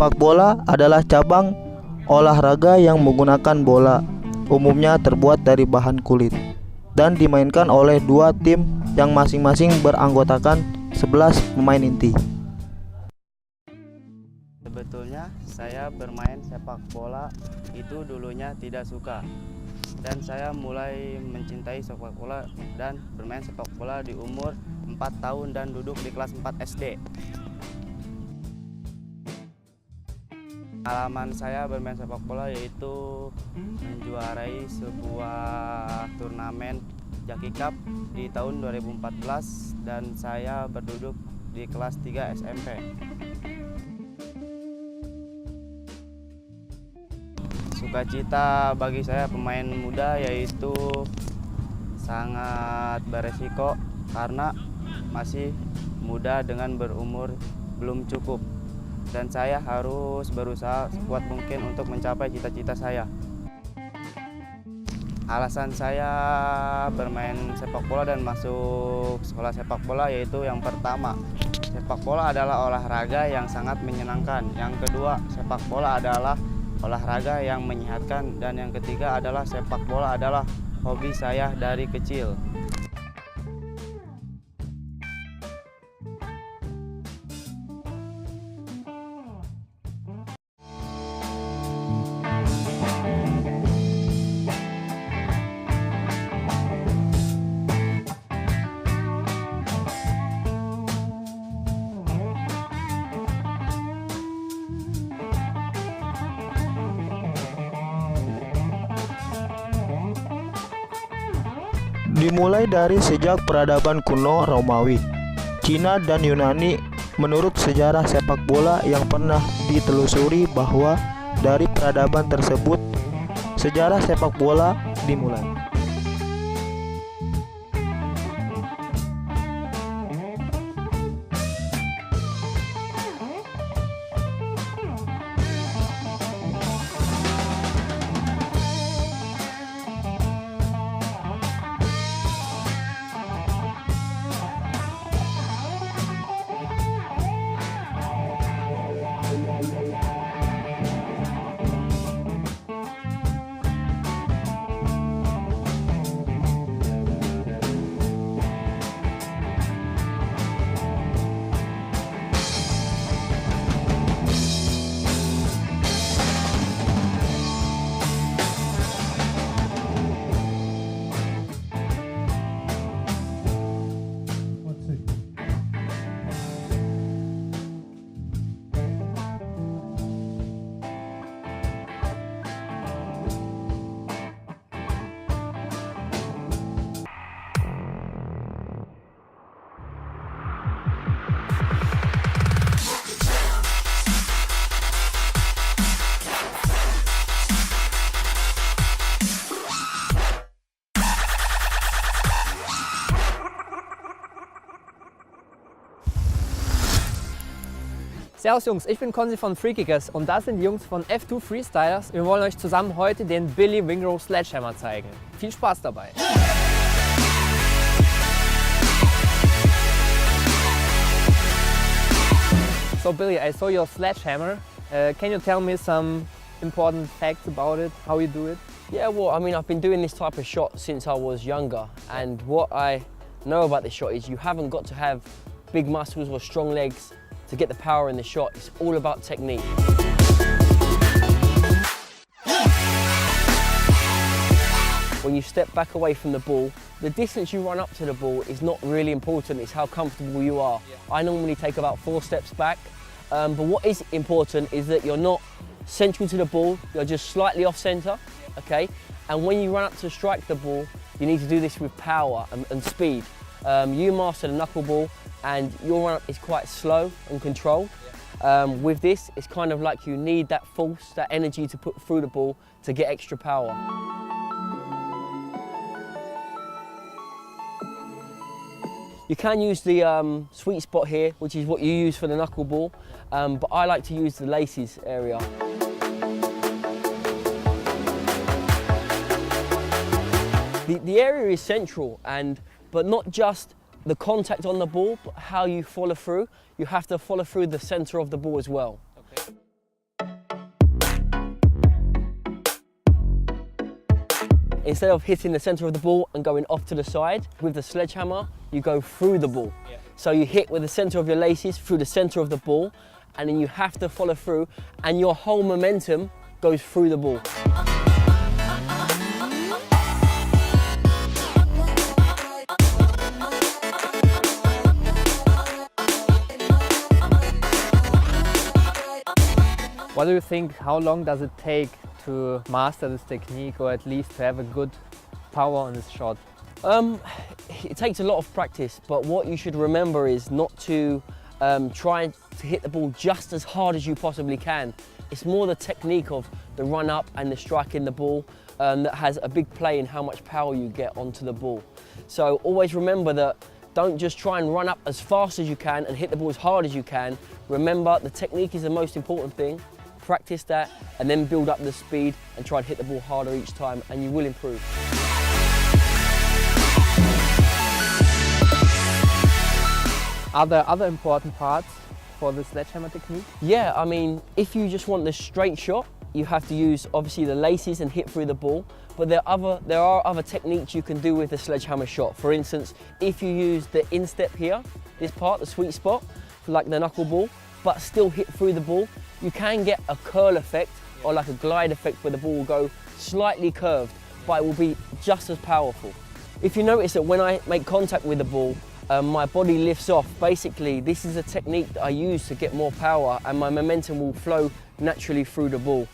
Sepak bola adalah cabang olahraga yang menggunakan bola, umumnya terbuat dari bahan kulit, dan dimainkan oleh dua tim yang masing-masing beranggotakan 11 pemain inti. Sebetulnya saya bermain sepak bola itu dulunya tidak suka, dan saya mulai mencintai sepak bola dan bermain sepak bola di umur 4 tahun dan duduk di kelas 4 SD. Pengalaman saya bermain sepak bola yaitu menjuarai sebuah turnamen Jaki Cup di tahun 2014 dan saya berduduk di kelas 3 SMP. Sukacita bagi saya pemain muda yaitu sangat beresiko karena masih muda dengan berumur belum cukup. Dan saya harus berusaha sekuat mungkin untuk mencapai cita-cita saya. Alasan saya bermain sepak bola dan masuk sekolah sepak bola yaitu yang pertama, sepak bola adalah olahraga yang sangat menyenangkan. Yang kedua, sepak bola adalah olahraga yang menyehatkan. Dan yang ketiga adalah sepak bola adalah hobi saya dari kecil. Dimulai dari sejak peradaban kuno Romawi, Cina dan Yunani. Menurut sejarah sepak bola yang pernah ditelusuri bahwa dari peradaban tersebut sejarah sepak bola dimulai. Servus Jungs, ich bin Konzi von Freakicers und das sind die Jungs von F2 Freestylers. Wir wollen euch zusammen heute den Billy Wingrow Sledgehammer zeigen. Viel Spaß dabei! So Billy, I saw your sledgehammer. Can you tell me some important facts about it, how you do it? Yeah, well, I mean, I've been doing this type of shot since I was younger, and what I know about this shot is you haven't got to have big muscles or strong legs to get the power in the shot. It's all about technique. When you step back away from the ball, the distance you run up to the ball is not really important, it's how comfortable you are. I normally take about 4 steps back, but what is important is that you're not central to the ball, you're just slightly off centre, okay? And when you run up to strike the ball, you need to do this with power and speed. You master the knuckleball, and your run-up is quite slow and controlled. With this, it's kind of like you need that force, that energy to put through the ball to get extra power. You can use the sweet spot here, which is what you use for the knuckleball, but I like to use the laces area. The area is central, but not just the contact on the ball, but how you follow through. You have to follow through the centre of the ball as well. Okay. Instead of hitting the centre of the ball and going off to the side, with the sledgehammer, you go through the ball. So you hit with the centre of your laces through the centre of the ball, and then you have to follow through, and your whole momentum goes through the ball. What do you think, how long does it take to master this technique, or at least to have a good power on this shot? It takes a lot of practice, but what you should remember is not to try to hit the ball just as hard as you possibly can. It's more the technique of the run up and the striking the ball that has a big play in how much power you get onto the ball. So always remember that don't just try and run up as fast as you can and hit the ball as hard as you can. Remember, the technique is the most important thing. Practice that and then build up the speed and try and hit the ball harder each time, and you will improve. Are there other important parts for the sledgehammer technique? Yeah, I mean, if you just want the straight shot, you have to use obviously the laces and hit through the ball, but there are other techniques you can do with the sledgehammer shot. For instance, if you use the instep here, this part, the sweet spot, for like the knuckleball, but still hit through the ball, you can get a curl effect or like a glide effect where the ball will go slightly curved, but it will be just as powerful. If you notice that when I make contact with the ball, my body lifts off. Basically, this is a technique that I use to get more power, and my momentum will flow naturally through the ball.